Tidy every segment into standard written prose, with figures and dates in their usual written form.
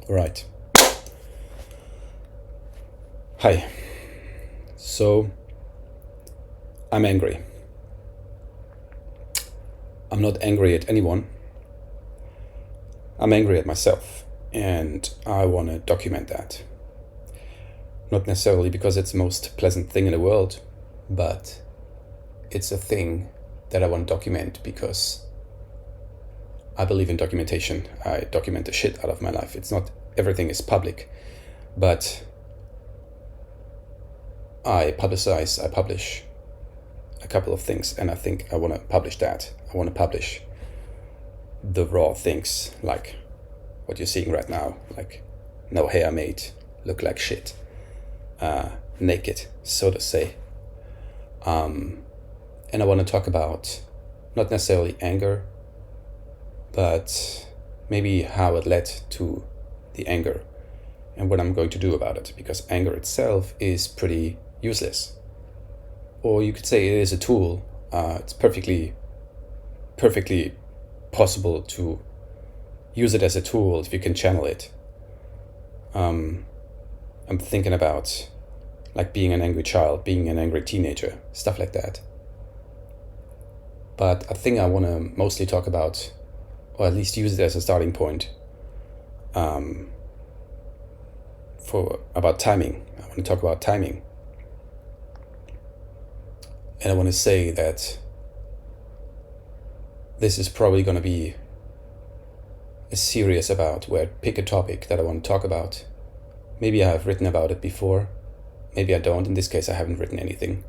Right. Hi. So, I'm angry. I'm not angry at anyone. I'm angry at myself. And I want to document that. Not necessarily because it's the most pleasant thing in the world, but it's a thing that I want to document because I believe in documentation. I document the shit out of my life. It's not everything is public, but I publish a couple of things, and I think I want to publish that. I want to publish the raw things, like what you're seeing right now, like no hair made, look like shit, naked, so to say. And I want to talk about not necessarily anger, but maybe how it led to the anger and what I'm going to do about it, because anger itself is pretty useless. Or you could say it is a tool. It's perfectly possible to use it as a tool if you can channel it. I'm thinking about like being an angry child, being an angry teenager, stuff like that. But I think I want to mostly talk about, or at least use it as a starting point, about timing. I want to talk about timing. And I want to say that this is probably going to be a series about where I pick a topic that I want to talk about. Maybe I have written about it before, maybe I don't. In this case, I haven't written anything.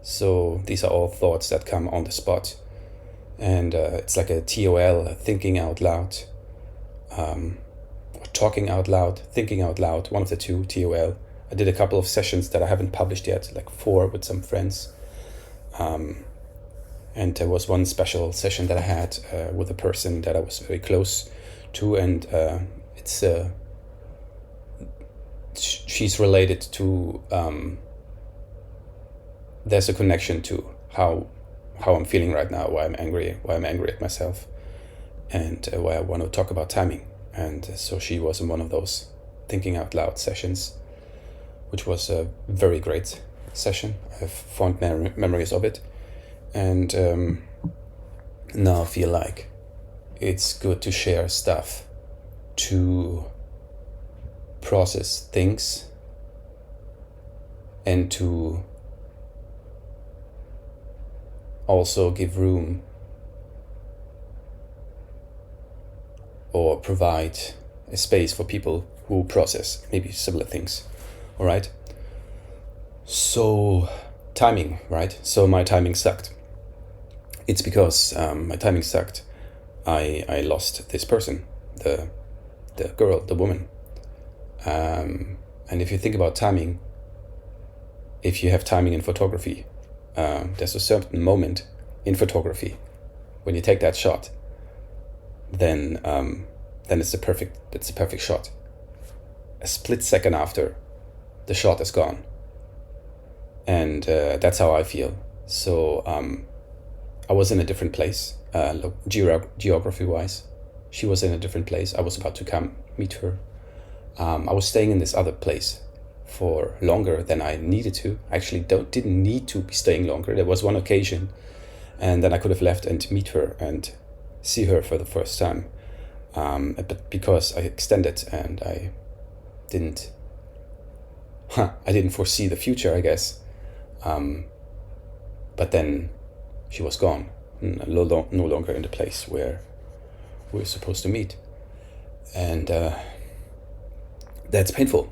So these are all thoughts that come on the spot. And it's like a TOL, thinking out loud, or talking out loud, thinking out loud, one of the two, TOL. I did a couple of sessions that I haven't published yet, like 4 with some friends. And there was one special session that I had with a person that I was very close to, and she's related to, there's a connection to how I'm feeling right now, why I'm angry at myself, and why I want to talk about timing. And so she was in one of those thinking out loud sessions, which was a very great session. I have fond memories of it. And now I feel like it's good to share stuff, to process things, and to also give room or provide a space for people who process maybe similar things. All right. So timing, right? So my timing sucked. It's because my timing sucked. I lost this person, the girl, the woman. And if you think about timing, if you have timing in photography, there's a certain moment in photography when you take that shot, then it's a perfect shot. A split second after, the shot is gone. And that's how I feel. So I was in a different place, geography-wise. She was in a different place. I was about to come meet her. I was staying in this other place for longer than I needed to. I actually didn't need to be staying longer. There was one occasion, and then I could have left and meet her and see her for the first time. But because I extended and I didn't foresee the future, I guess. But then she was gone, no longer in the place where we were supposed to meet. And that's painful.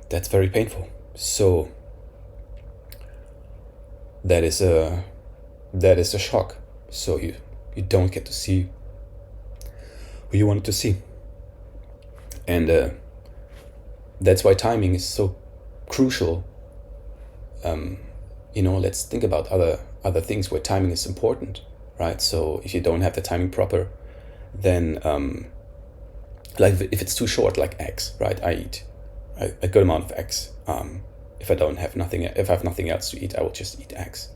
That's very painful. So that is a shock. So you don't get to see who you wanted to see. And that's why timing is so crucial. Let's think about other things where timing is important, right? So if you don't have the timing proper, then like if it's too short, like eggs, right? I eat a good amount of eggs. If I have nothing else to eat, I will just eat eggs.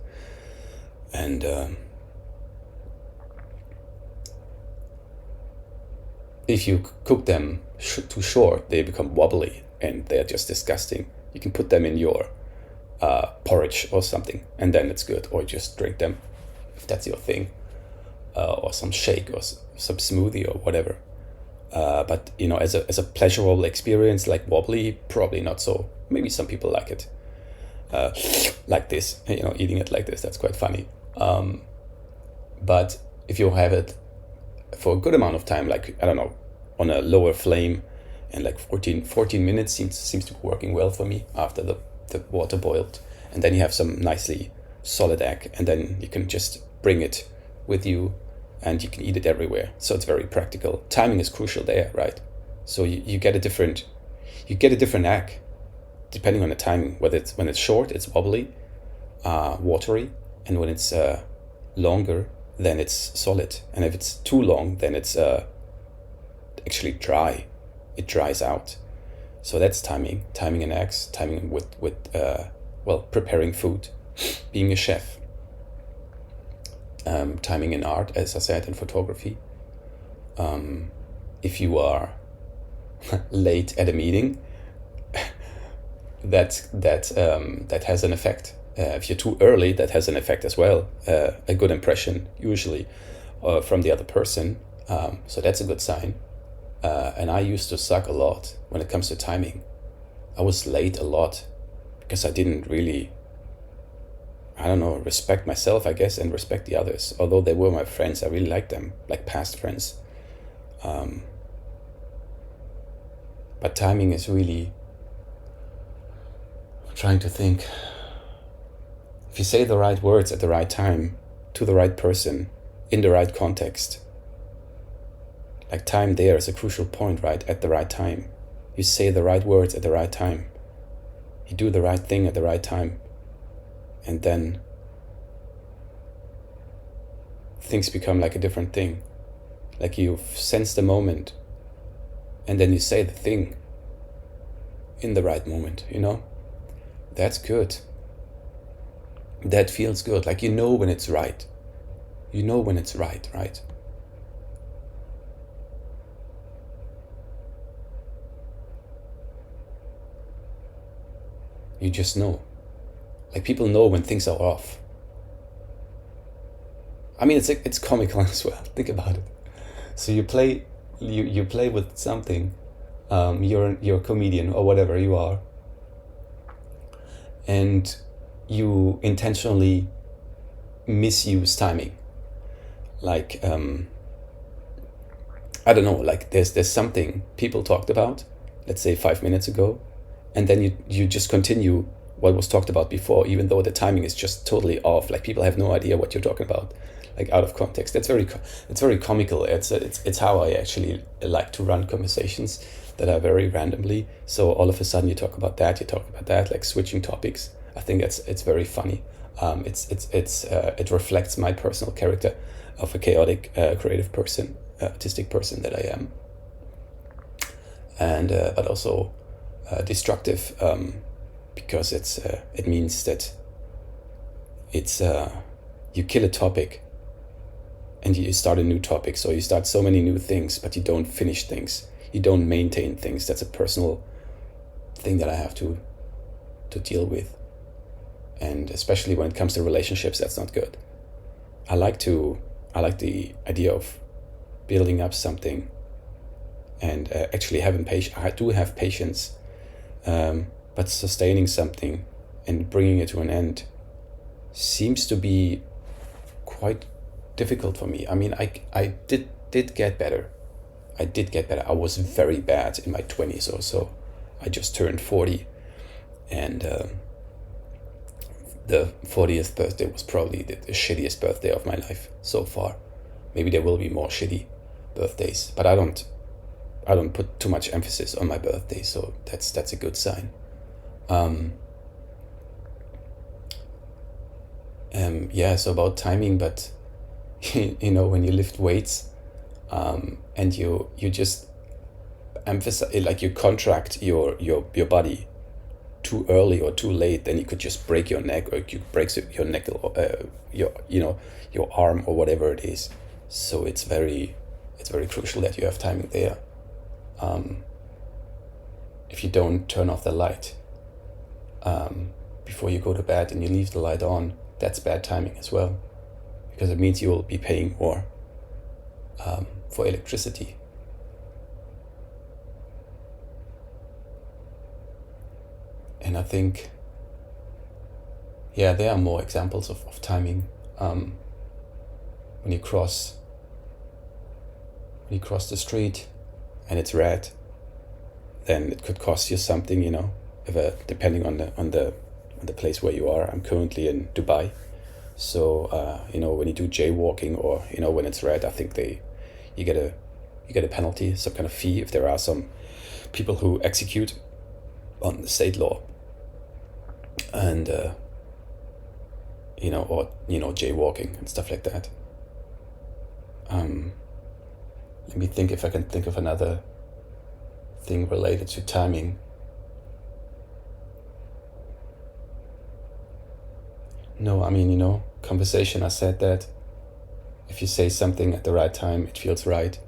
And if you cook them too short, they become wobbly and they're just disgusting. You can put them in your porridge or something, and then it's good. Or just drink them if that's your thing, or some shake or some smoothie or whatever. But as a pleasurable experience, like wobbly, probably not so. Maybe some people like it, like this. Eating it like this. That's quite funny. But if you have it for a good amount of time, like, I don't know, on a lower flame, and like 14 minutes seems to be working well for me after the water boiled. And then you have some nicely solid egg, and then you can just bring it with you and you can eat it everywhere. So it's very practical. Timing is crucial there, right? So you get a different egg depending on the timing. When it's short, it's wobbly, watery, and when it's longer, then it's solid. And if it's too long, then it's actually dry. It dries out. So that's timing in eggs, timing with preparing food, being a chef. Timing in art, as I said, in photography. If you are late at a meeting, that has an effect. If you're too early, that has an effect as well. A good impression usually from the other person. So that's a good sign. And I used to suck a lot when it comes to timing. I was late a lot because I didn't really, respect myself, I guess, and respect the others. Although they were my friends, I really liked them, like past friends. But timing is really, I'm trying to think. If you say the right words at the right time, to the right person, in the right context, like time there is a crucial point, right? At the right time. You say the right words at the right time. You do the right thing at the right time. And then things become like a different thing. Like you've sensed the moment. And then you say the thing in the right moment, That's good. That feels good. Like when it's right. When it's right? You just know. Like people know when things are off. I mean, it's comical as well. Think about it. So you play with something. You're a comedian or whatever you are, and you intentionally misuse timing. Like I don't know. Like there's something people talked about, let's say 5 minutes ago, and then you just continue what was talked about before, even though the timing is just totally off. Like people have no idea what you're talking about, like out of context. It's very comical. It's how I actually like to run conversations that are very randomly. So all of a sudden you talk about that, like switching topics. I think it's very funny. It reflects my personal character of a chaotic, creative person, artistic person that I am, and but also destructive. Because it means that you kill a topic and you start a new topic. So you start so many new things, but you don't finish things. You don't maintain things. That's a personal thing that I have to deal with. And especially when it comes to relationships, that's not good. I like the idea of building up something and actually having patience. I do have patience. But sustaining something and bringing it to an end seems to be quite difficult for me. I mean, I did get better. I was very bad in my 20s or so. I just turned 40, and the 40th birthday was probably the shittiest birthday of my life so far. Maybe there will be more shitty birthdays, but I don't put too much emphasis on my birthday, so that's a good sign. So about timing, but when you lift weights, and you just emphasize, like you contract your body too early or too late, then you could just break your neck, or you break your neck, or your arm or whatever it is. So it's very it's very crucial that you have timing there. If you don't turn off the light before you go to bed and you leave the light on, that's bad timing as well, because it means you will be paying more for electricity. And I think, there are more examples of timing. When you cross the street and it's red, then it could cost you something, depending on the place where you are. I'm currently in Dubai, so when you do jaywalking or when it's red, I think you get a penalty, some kind of fee, if there are some people who execute on the state law, and jaywalking and stuff like that. Let me think if I can think of another thing related to timing. No, conversation, I said that if you say something at the right time, it feels right.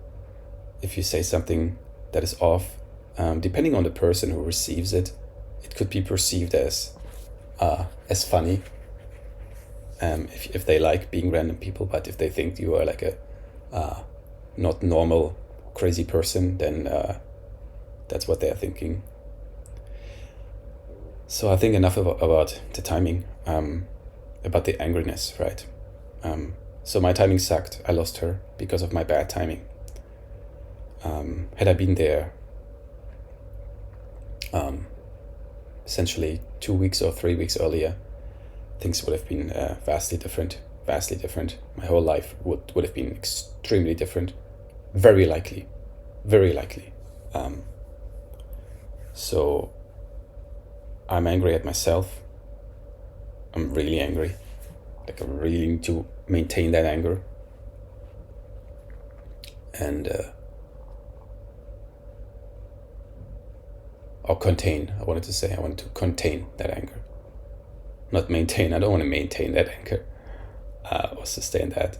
If you say something that is off, depending on the person who receives it, it could be perceived as funny, if they like being random people. But if they think you are like a not normal, crazy person, then that's what they're thinking. So I think enough about the timing, about the angriness, right? So my timing sucked. I lost her because of my bad timing. Had I been there essentially 2 weeks or 3 weeks earlier, things would have been vastly different. My whole life would have been extremely different. Very likely. So I'm angry at myself. I'm really angry. Like, I really need to maintain that anger. And or contain. I wanted to contain that anger. Not maintain. I don't want to maintain that anger. Or sustain that.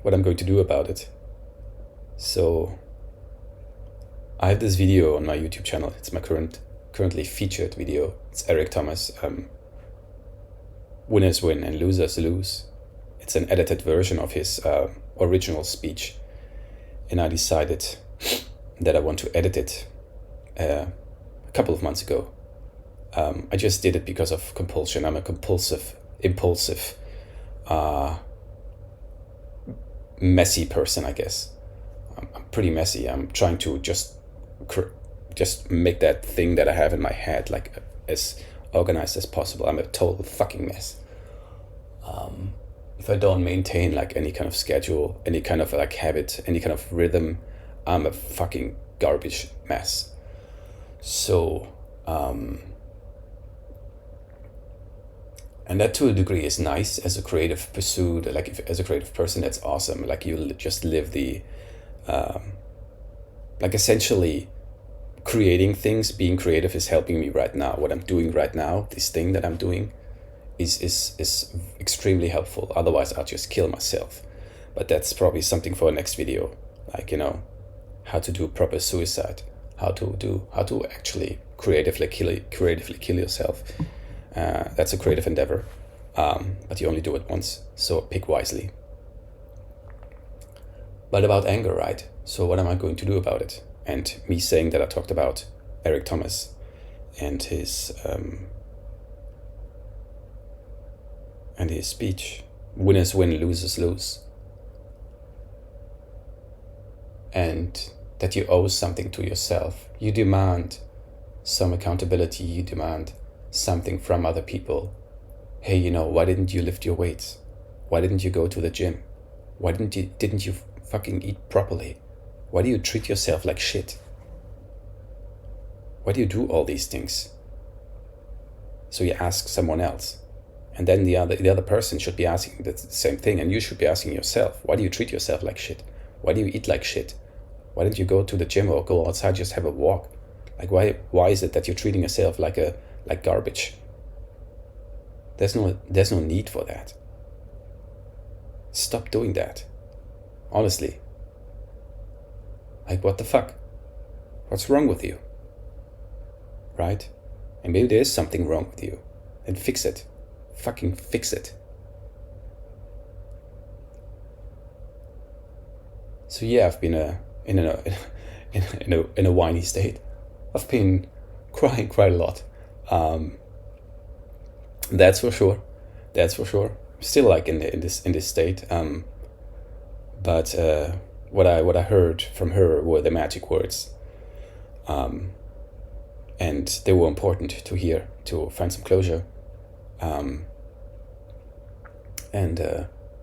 What I'm going to do about it. So I have this video on my YouTube channel. It's my currently featured video. It's Eric Thomas. Winners win and losers lose. It's an edited version of his original speech. And I decided that I want to edit it a couple of months ago. I just did it because of compulsion. I'm a impulsive, messy person, I guess. I'm pretty messy. I'm trying to just make that thing that I have in my head like as organized as possible. I'm a total fucking mess. If I don't maintain like any kind of schedule, any kind of like habit, any kind of rhythm, I'm a fucking garbage mess. So, and that to a degree is nice as a creative pursuit. Like, as a creative person, that's awesome. Like, you just live the, like, essentially creating things, being creative is helping me right now. What I'm doing right now, this thing that I'm doing, is extremely helpful. Otherwise, I'll just kill myself. But that's probably something for a next video. Like, how to do proper suicide, how to actually creatively kill yourself. That's a creative endeavor, but you only do it once, so pick wisely. But about anger, right? So what am I going to do about it? And me saying that I talked about Eric Thomas and his speech, winners win, losers lose. And that you owe something to yourself. You demand some accountability, you demand something from other people. Hey, why didn't you lift your weights? Why didn't you go to the gym? Why didn't you fucking eat properly? Why do you treat yourself like shit? Why do you do all these things? So you ask someone else, and then the other person should be asking the same thing, and you should be asking yourself, why do you treat yourself like shit? Why do you eat like shit? Why don't you go to the gym or go outside, just have a walk? Like, why is it that you're treating yourself like garbage? There's no need for that. Stop doing that. Honestly. Like, what the fuck? What's wrong with you? Right? And maybe there is something wrong with you. Then fix it. Fucking fix it. So yeah, I've been in a whiny state. I've been crying quite a lot. That's for sure. Still like in this state. But what I heard from her were the magic words. And they were important to hear, to find some closure. And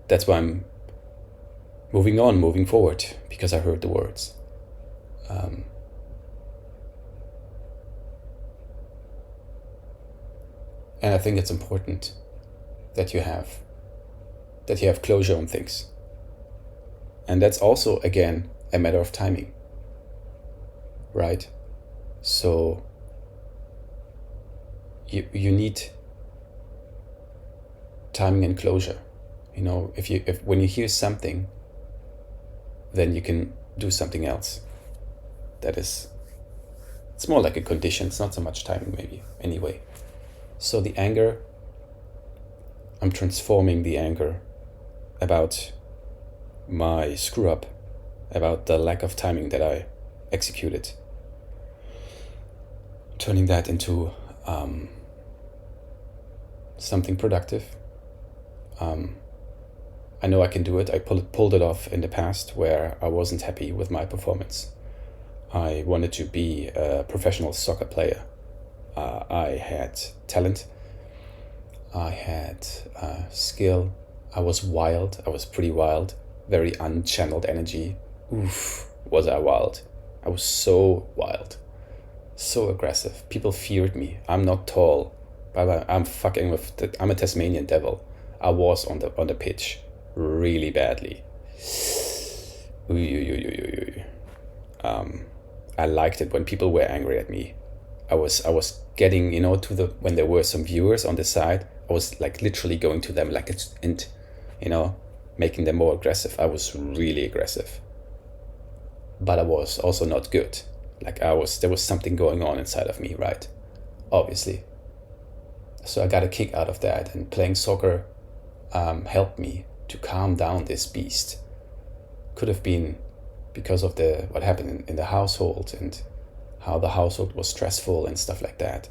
that's why I'm moving forward, because I heard the words. And I think it's important that you have closure on things. And that's also, again, a matter of timing, right? So you need timing and closure. You know, if when you hear something, then you can do something else. It's more like a condition. It's not so much timing, maybe, anyway. So the anger, I'm transforming the anger about my screw up, about the lack of timing that I executed, turning that into something productive. I know I can do it. I pulled it off in the past where I wasn't happy with my performance. I wanted to be a professional soccer player. I had talent. I had skill. I was wild. I was pretty wild. Very unchanneled energy. Oof, was I wild. I was so wild. So aggressive. People feared me. I'm not tall, but I'm I'm a Tasmanian devil. I was on the pitch really badly. I liked it when people were angry at me. I was getting, when there were some viewers on the side, I was like literally going to them and making them more aggressive. I was really aggressive. But I was also not good. There was something going on inside of me, right? Obviously. So I got a kick out of that, and playing soccer helped me to calm down this beast. Could have been because of what happened in the household and how the household was stressful and stuff like that.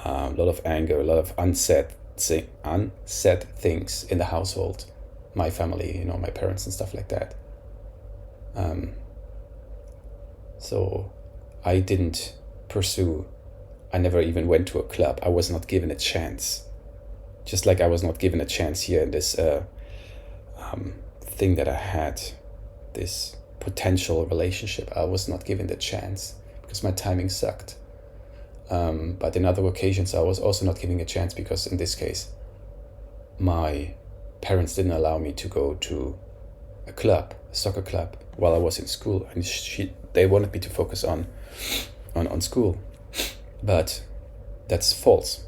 A lot of anger, a lot of unsaid things in the household. My family, my parents and stuff like that. So I didn't pursue. I never even went to a club. I was not given a chance. Just like I was not given a chance here in this thing that I had, this potential relationship. I was not given the chance because my timing sucked. But in other occasions, I was also not given a chance because in this case, my parents didn't allow me to go to a soccer club, while I was in school, and they wanted me to focus on school. But that's false.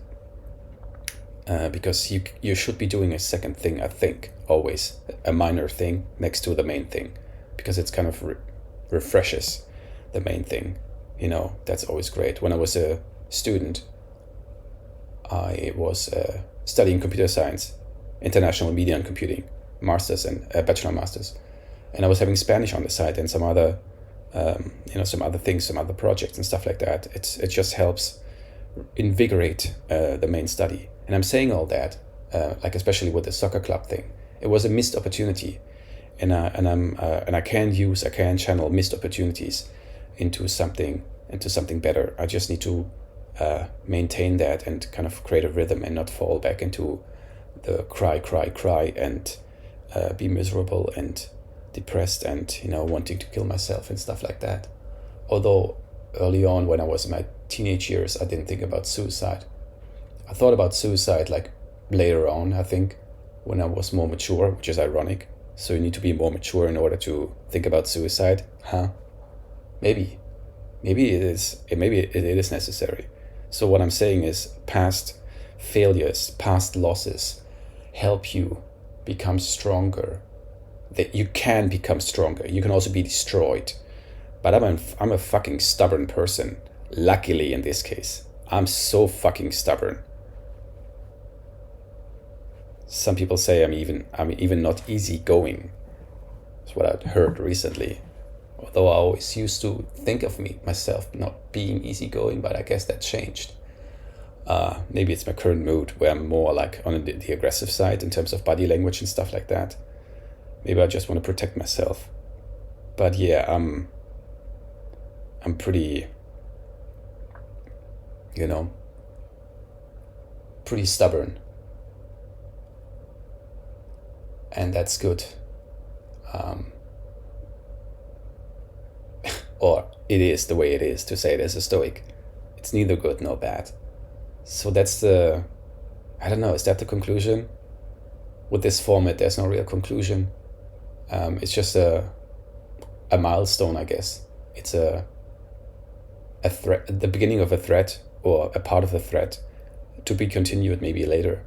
Because you should be doing a second thing, I think, always a minor thing next to the main thing, because it's kind of refreshes the main thing. That's always great. When I was a student, I was studying computer science, international media and computing, masters and bachelor masters, and I was having Spanish on the side and some other, some other things, some other projects and stuff like that. It just helps invigorate the main study. And I'm saying all that, especially with the soccer club thing, it was a missed opportunity, and I can channel missed opportunities into something better. I just need to maintain that and kind of create a rhythm and not fall back into the cry and be miserable and depressed and wanting to kill myself and stuff like that. Although early on, when I was in my teenage years, I didn't think about suicide. I thought about suicide later on, I think, when I was more mature, which is ironic. So you need to be more mature in order to think about suicide, huh? Maybe it is. Maybe it is necessary. So what I'm saying is, past failures, past losses, help you become stronger. That you can become stronger. You can also be destroyed. But I'm a fucking stubborn person. Luckily, in this case, I'm so fucking stubborn. Some people say I'm even not easygoing. That's what I've heard recently. Although I always used to think of myself not being easygoing, but I guess that changed. Maybe it's my current mood where I'm more like on the aggressive side in terms of body language and stuff like that. Maybe I just want to protect myself. But yeah, I'm pretty, pretty stubborn. And that's good. Or it is the way it is, to say it as a Stoic. It's neither good nor bad. So that's I don't know, is that the conclusion? With this format, there's no real conclusion. It's just a milestone, I guess. It's a thread, the beginning of a thread, or a part of a thread, to be continued maybe later.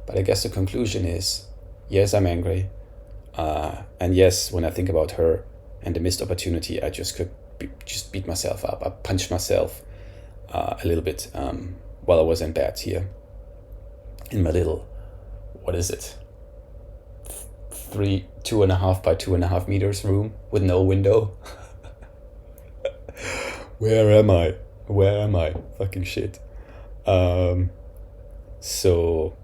But I guess the conclusion is, yes, I'm angry. And yes, when I think about her and the missed opportunity, I just could beat myself up. I punched myself a little bit while I was in bed here. In my little, what is it? 2.5 by 2.5 meters room with no window. Where am I? Fucking shit. So,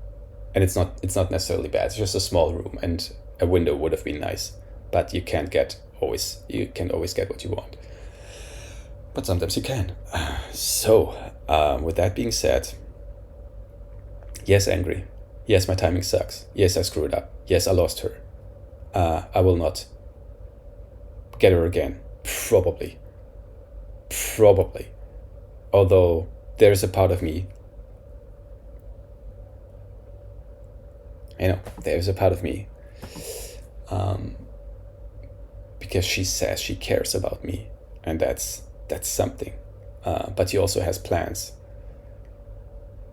and it's not necessarily bad. It's just a small room, and a window would have been nice. But you can't always get what you want. But sometimes you can. So, with that being said, yes, angry. Yes, my timing sucks. Yes, I screwed up. Yes, I lost her. I will not get her again. Probably. Although there's a part of me, there's a part of me, because she says she cares about me, and that's something. But she also has plans,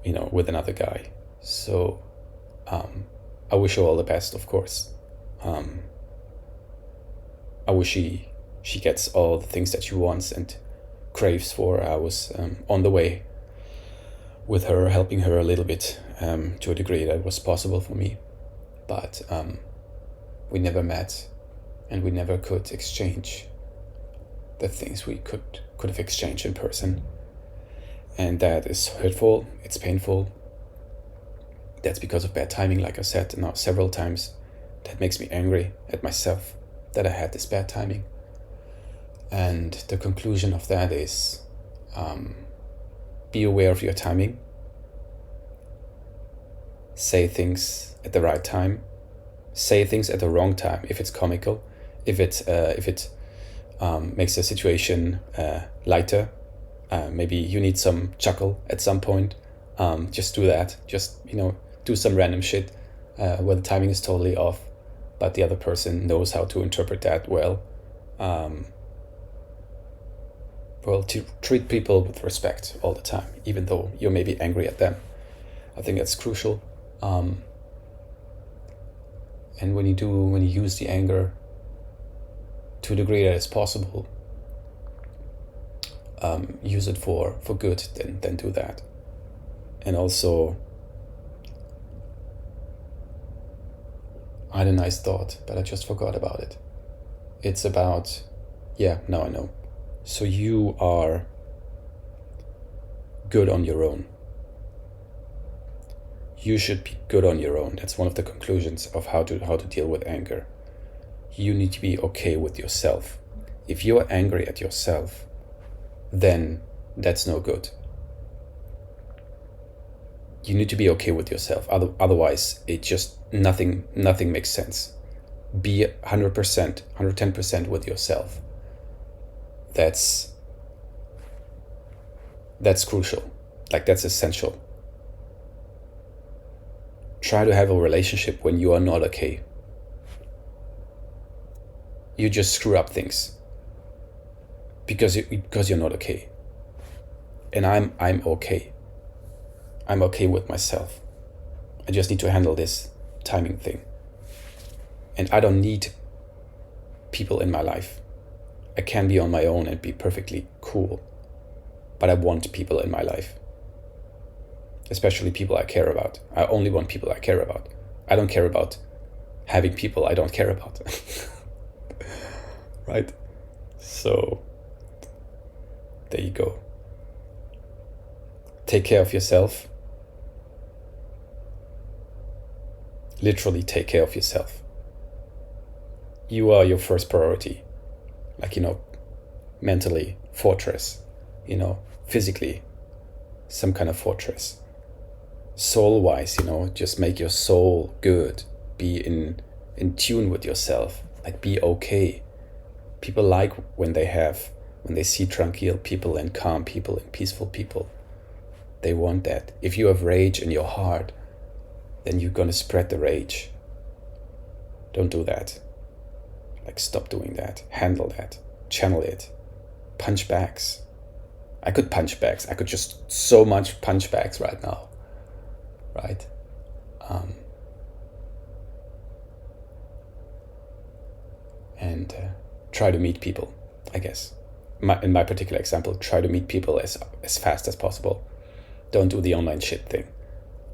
with another guy. So I wish her all the best, of course. I wish she gets all the things that she wants and craves for. I was on the way with her, helping her a little bit, to a degree that was possible for me. But we never met, and we never could exchange the things we could have exchanged in person. And that is hurtful, it's painful. That's because of bad timing, like I said now several times. That makes me angry at myself that I had this bad timing. And the conclusion of that is, be aware of your timing. Say things at the right time. Say things at the wrong time if it's comical. If it makes the situation lighter. Maybe you need some chuckle at some point. Just do that. Just do some random shit where the timing is totally off, but the other person knows how to interpret that well. To treat people with respect all the time, even though you're maybe angry at them. I think that's crucial. And when you use the anger to a degree that is possible, use it for good, then do that. And also, I had a nice thought, but I just forgot about it. It's about, now I know. So you are good on your own. You should be good on your own. That's one of the conclusions of how to deal with anger. You need to be okay with yourself. If you are angry at yourself, then that's no good. You need to be okay with yourself. Otherwise, it just nothing makes sense. Be 100%, 110% with yourself. That's crucial. Like, that's essential. Try to have a relationship when you are not okay. You just screw up things because you're not okay. And I'm okay. I'm okay with myself. I just need to handle this timing thing. And I don't need people in my life. I can be on my own and be perfectly cool. But I want people in my life. Especially people I care about. I only want people I care about. I don't care about having people I don't care about. Right? So, there you go. Take care of yourself. Literally take care of yourself. You are your first priority. Like, mentally, fortress. Physically, some kind of fortress. Soul-wise, just make your soul good. Be in tune with yourself. Like, be okay. People like when they see tranquil people and calm people and peaceful people. They want that. If you have rage in your heart, then you're gonna spread the rage. Don't do that. Like, stop doing that. Handle that. Channel it. Punch bags. I could punch bags. I could just so much punch bags right now. Right? And try to meet people, I guess. In my particular example, try to meet people as fast as possible. Don't do the online shit thing.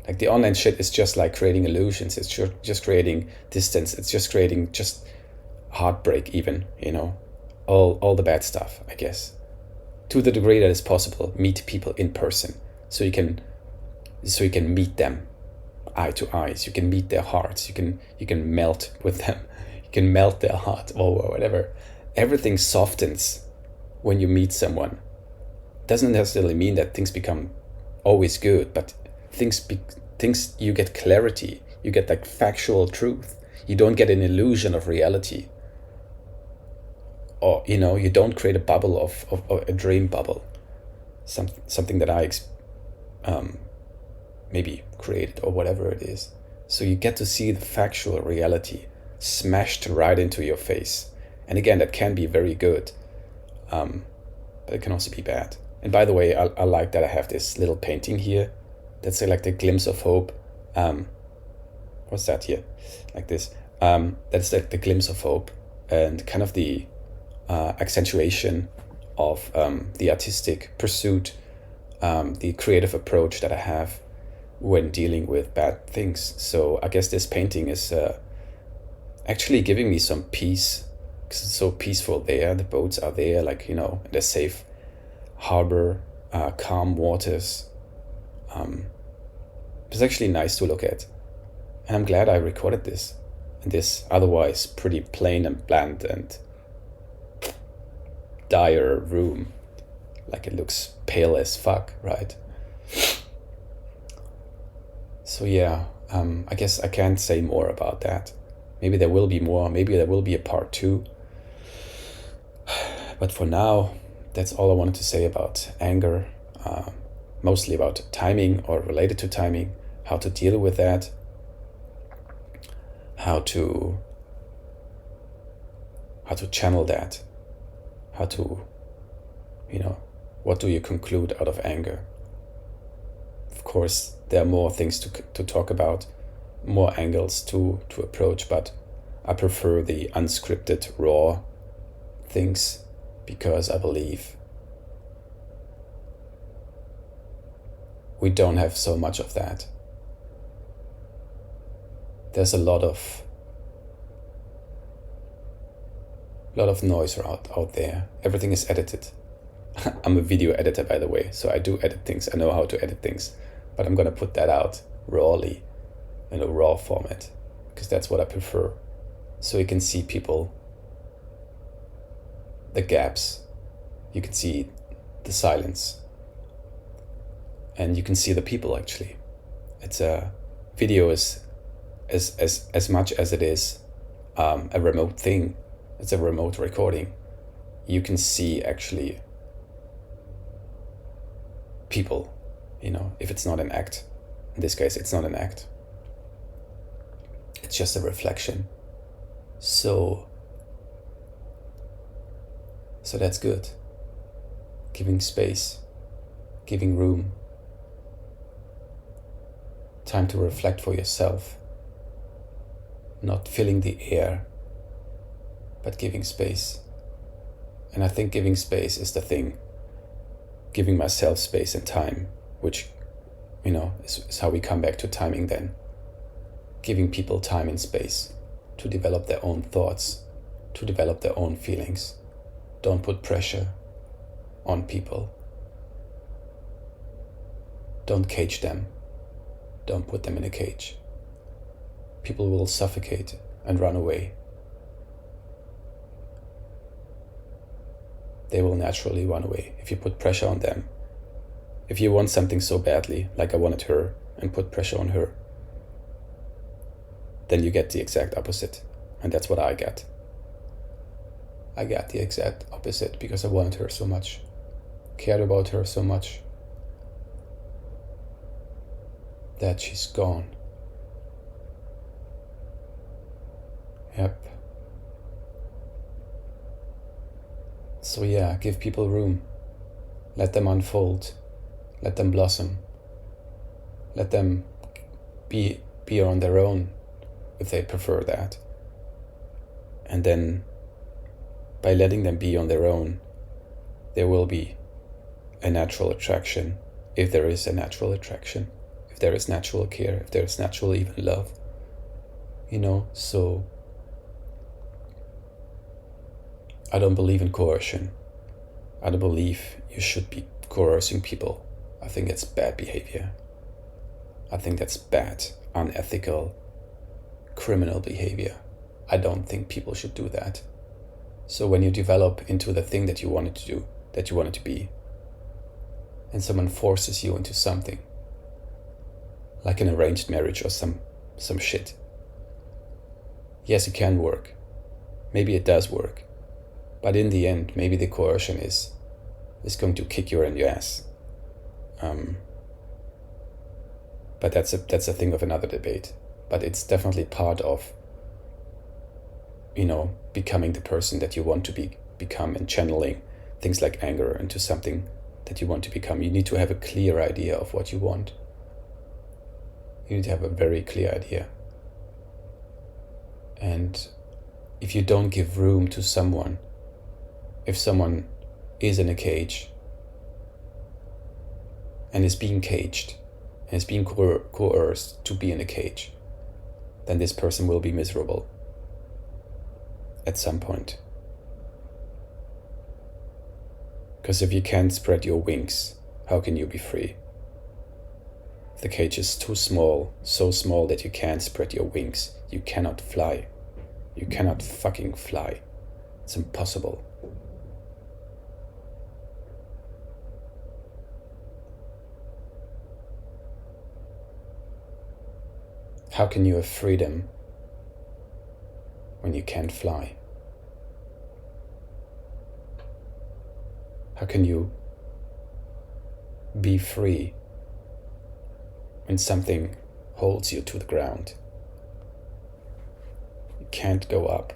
Like, the online shit is just like creating illusions. It's just creating distance. It's just creating just heartbreak even, all the bad stuff, I guess. To the degree that is possible, meet people in person. So you can meet them eye to eyes. You can meet their hearts. You can melt with them. You can melt their heart or whatever. Everything softens when you meet someone. Doesn't necessarily mean that things become always good, but things you get clarity. You get like factual truth. You don't get an illusion of reality. Or you don't create a bubble of a dream bubble. Something that I maybe created or whatever it is. So you get to see the factual reality smashed right into your face. And again, that can be very good, but it can also be bad. And by the way, I like that I have this little painting here that's like the glimpse of hope. What's that here? Like this. That's like the glimpse of hope and kind of the accentuation of the artistic pursuit, the creative approach that I have when dealing with bad things. So I guess this painting is actually giving me some peace, because it's so peaceful there. The boats are there, like, in a safe harbor, calm waters. It's actually nice to look at. And I'm glad I recorded this in this otherwise pretty plain and bland and dire room. Like, it looks pale as fuck, right? So yeah, I guess I can't say more about that. Maybe there will be more. Maybe there will be a part 2. But for now, that's all I wanted to say about anger. Mostly about timing or related to timing, how to deal with that, how to channel that, how to, what do you conclude out of anger? Of course, there are more things to talk about, more angles to approach, but I prefer the unscripted, raw things, because I believe we don't have so much of that. There's a lot of noise out there. Everything is edited. I'm a video editor, by the way, so I do edit things. I know how to edit things, but I'm gonna put that out rawly, in a raw format, because that's what I prefer. So you can see people, the gaps, you can see the silence, and you can see the people actually. It's a video is as much as it is a remote thing. It's a remote recording. You can see actually people, if it's not an act. In this case, it's not an act. It's just a reflection. So that's good. Giving space, giving room, time to reflect for yourself. not filling the air, but giving space. And I think giving space is the thing. Giving myself space and time, which, is how we come back to timing then. Giving people time and space to develop their own thoughts, to develop their own feelings. Don't put pressure on people. Don't cage them. Don't put them in a cage. People will suffocate and run away. They will naturally run away if you put pressure on them. If you want something so badly, like I wanted her, and put pressure on her, then you get the exact opposite. And that's what I got. I got the exact opposite because I wanted her so much, cared about her so much, that she's gone. Yep. So yeah, give people room. Let them unfold. Let them blossom. Let them be on their own if they prefer that. And then by letting them be on their own, there will be a natural attraction, if there is a natural attraction, if there is natural care, if there is natural even love. So I don't believe in coercion. I don't believe you should be coercing people. I think it's bad behavior. I think that's bad, unethical, criminal behavior. I don't think people should do that. So when you develop into the thing that you wanted to do, that you wanted to be, and someone forces you into something, like an arranged marriage or some shit, yes, it can work. Maybe it does work. But in the end, maybe the coercion is going to kick you in your ass. But that's a thing of another debate. But it's definitely part of, becoming the person that you want to become, and channeling things like anger into something that you want to become. You need to have a clear idea of what you want. You need to have a very clear idea. And if you don't give room to someone, if someone is in a cage and is being caged and is being coerced to be in a cage, then this person will be miserable at some point. Because if you can't spread your wings, how can you be free? If the cage is too small, so small that you can't spread your wings, you cannot fly. You cannot fucking fly. It's impossible. How can you have freedom when you can't fly? How can you be free when something holds you to the ground? You can't go up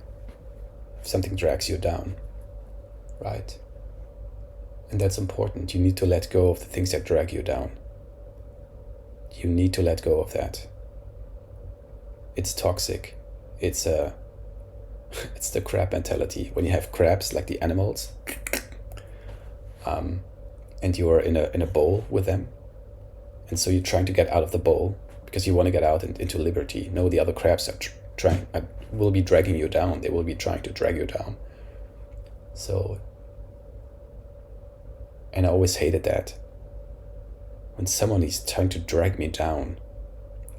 if something drags you down, right? And that's important. You need to let go of the things that drag you down. You need to let go of that. It's toxic. It's the crab mentality. When you have crabs, like the animals, and you are in a bowl with them, and so you're trying to get out of the bowl because you want to get out into liberty. No, the other crabs will be dragging you down. They will be trying to drag you down. So, and I always hated that. When someone is trying to drag me down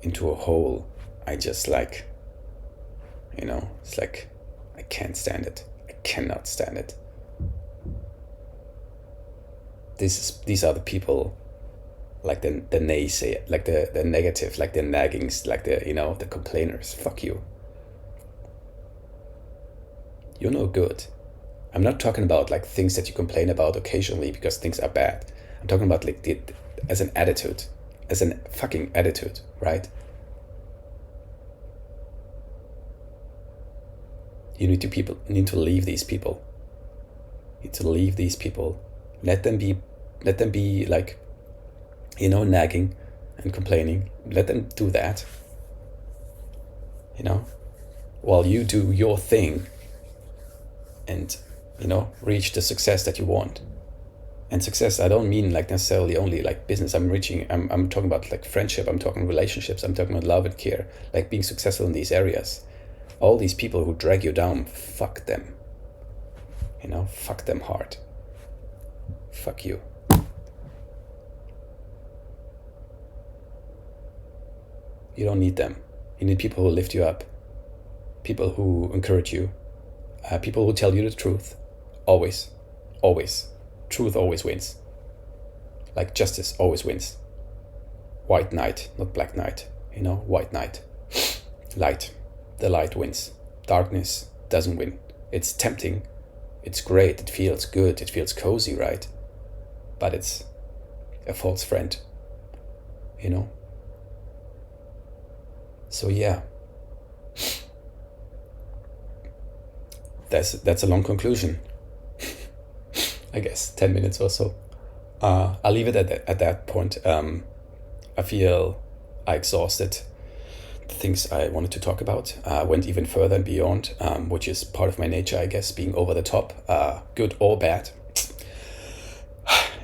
into a hole, I just it's like, I can't stand it. I cannot stand it. These are the people, like the naysay, like the negative, like the naggings, like the complainers. Fuck you. You're no good. I'm not talking about like things that you complain about occasionally because things are bad. I'm talking about like as an attitude, as an fucking attitude, right? You need to leave these people. You need to leave these people. Let them be like, nagging and complaining. Let them do that. while you do your thing and, reach the success that you want. And success, I don't mean like necessarily only like business. I'm talking about like friendship. I'm talking relationships. I'm talking about love and care, like being successful in these areas. All these people who drag you down, fuck them. Fuck them hard. Fuck you. You don't need them. You need people who lift you up, people who encourage you, people who tell you the truth. Always. Always. Truth always wins. Like justice always wins. White knight, not black knight. White knight. Light. The light wins. Darkness doesn't win. It's tempting. It's great. It feels good. It feels cozy, right? But it's a false friend. So yeah. That's a long conclusion. I guess 10 minutes or so. I'll leave it at that point. I feel I exhausted the things I wanted to talk about. Went even further and beyond, which is part of my nature, I guess, being over the top, good or bad.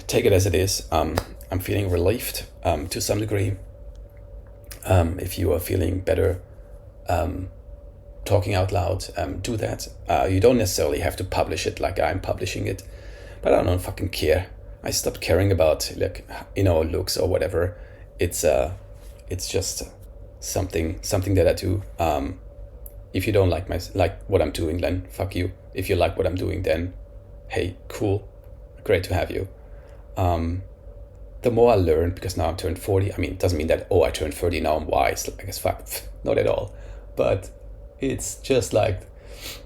Take it as it is. I'm feeling relieved to some degree. If you are feeling better talking out loud, do that. You don't necessarily have to publish it like I'm publishing it. But I don't fucking care. I stopped caring about looks or whatever. It's just something that I do. If you don't like what I'm doing, then fuck you. If you like what I'm doing, then hey, cool, great to have you. The more I learn, because now I'm turned 40. I mean, it doesn't mean that I turned 30 now I'm wise. I guess fuck, not at all. But it's just like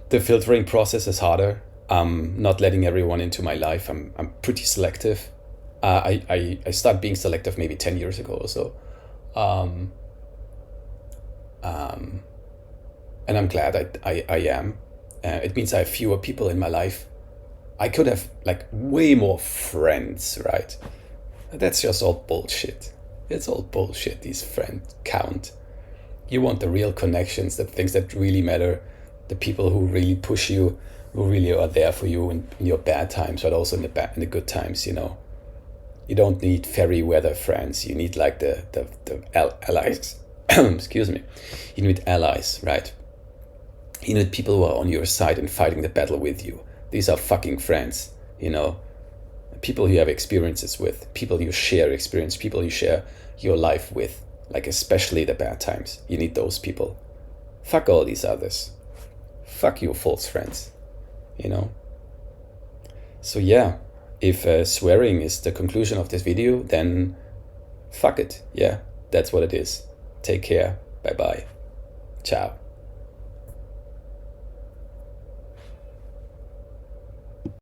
the filtering process is harder. Not letting everyone into my life. I'm pretty selective. I started being selective maybe 10 years ago or so. And I'm glad I am. It means I have fewer people in my life. I could have like way more friends, right? That's just all bullshit. It's all bullshit, these friend count. You want the real connections, the things that really matter, the people who really push you, who really are there for you in your bad times, but also in the good times, You don't need fairy weather friends. You need like the allies. Excuse me. You need allies, right? You need people who are on your side and fighting the battle with you. These are fucking friends, People you have experiences with, people you share experience, people you share your life with, like especially the bad times. You need those people. Fuck all these others. Fuck your false friends. So yeah, if swearing is the conclusion of this video, then fuck it. Yeah, that's what it is. Take care. Bye bye. Ciao.